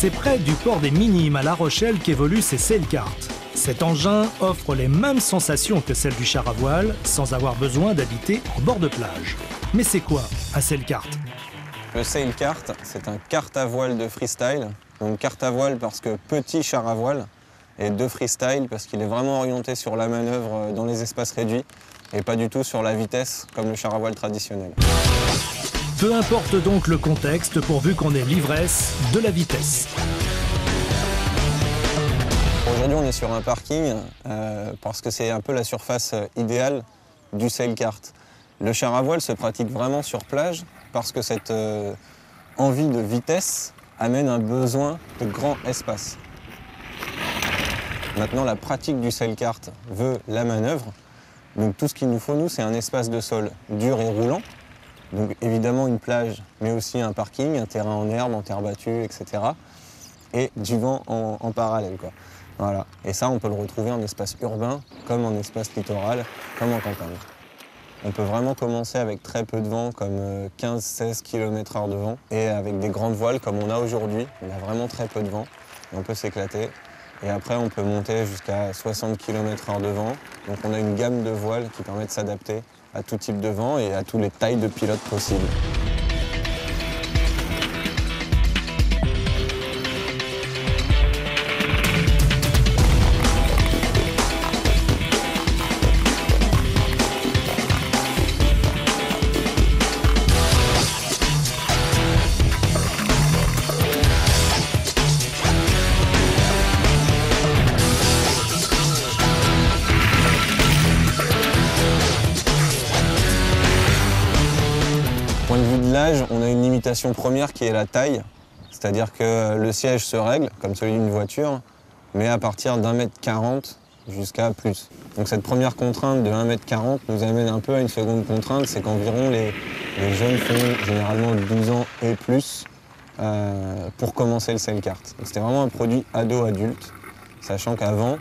C'est près du port des Minimes à La Rochelle qu'évoluent ces sailkarts. Cet engin offre les mêmes sensations que celles du char à voile, sans avoir besoin d'habiter en bord de plage. Mais c'est quoi un sailkart? Le sailkart, c'est un kart à voile de freestyle. Donc kart à voile parce que petit char à voile, et de freestyle parce qu'il est vraiment orienté sur la manœuvre dans les espaces réduits et pas du tout sur la vitesse comme le char à voile traditionnel. Peu importe donc le contexte, pourvu qu'on ait l'ivresse de la vitesse. Aujourd'hui, on est sur un parking parce que c'est un peu la surface idéale du sailkart. Le char à voile se pratique vraiment sur plage parce que cette envie de vitesse amène un besoin de grand espace. Maintenant, la pratique du sailkart veut la manœuvre. Donc tout ce qu'il nous faut, nous, c'est un espace de sol dur et roulant. Donc évidemment une plage, mais aussi un parking, un terrain en herbe, en terre battue, etc. Et du vent en parallèle, quoi. Voilà. Et ça, on peut le retrouver en espace urbain, comme en espace littoral, comme en campagne. On peut vraiment commencer avec très peu de vent, comme 15-16 km/h de vent, et avec des grandes voiles comme on a aujourd'hui. On a vraiment très peu de vent, et on peut s'éclater. Et après, on peut monter jusqu'à 60 km/h de vent. Donc on a une gamme de voiles qui permet de s'adapter à tout type de vent et à toutes les tailles de pilotes possibles. Point de vue de l'âge, on a une limitation première qui est la taille, c'est-à-dire que le siège se règle, comme celui d'une voiture, mais à partir d'1,40 m jusqu'à plus. Donc cette première contrainte de 1,40 m nous amène un peu à une seconde contrainte, c'est qu'environ les jeunes font généralement 12 ans et plus pour commencer le sailkart. C'était vraiment un produit ado-adulte, sachant qu'avant,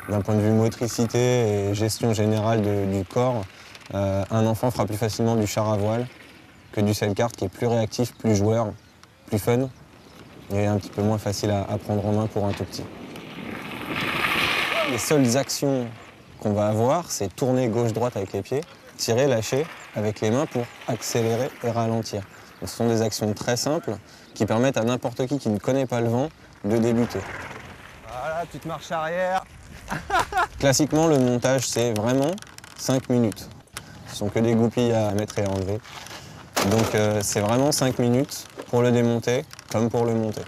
d'un point de vue motricité et gestion générale du corps, un enfant fera plus facilement du char à voile que du sailkart qui est plus réactif, plus joueur, plus fun et un petit peu moins facile à prendre en main pour un tout petit. Les seules actions qu'on va avoir, c'est tourner gauche-droite avec les pieds, tirer, lâcher avec les mains pour accélérer et ralentir. Donc, ce sont des actions très simples qui permettent à n'importe qui ne connaît pas le vent de débuter. Voilà, petite marche arrière. Classiquement, le montage, c'est vraiment 5 minutes. Ce sont que des goupilles à mettre et à enlever. Donc c'est vraiment 5 minutes pour le démonter comme pour le monter.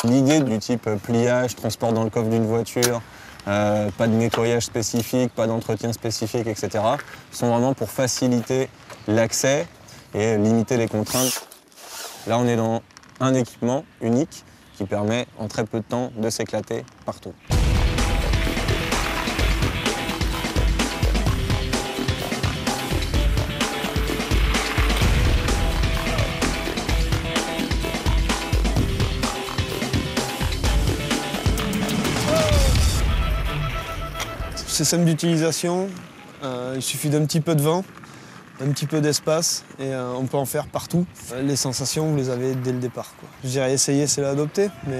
L'idée du type pliage, transport dans le coffre d'une voiture, pas de nettoyage spécifique, pas d'entretien spécifique, etc. sont vraiment pour faciliter l'accès et limiter les contraintes. Là, on est dans un équipement unique qui permet en très peu de temps de s'éclater partout. C'est simple d'utilisation, il suffit d'un petit peu de vent, un petit peu d'espace et on peut en faire partout. Les sensations, vous les avez dès le départ, quoi. Je dirais essayer, c'est l'adopter, mais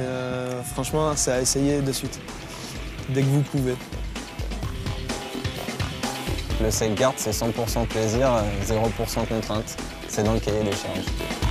franchement, c'est à essayer de suite, dès que vous pouvez. Le sailkart, c'est 100% plaisir, 0% contrainte. C'est dans le cahier des charges.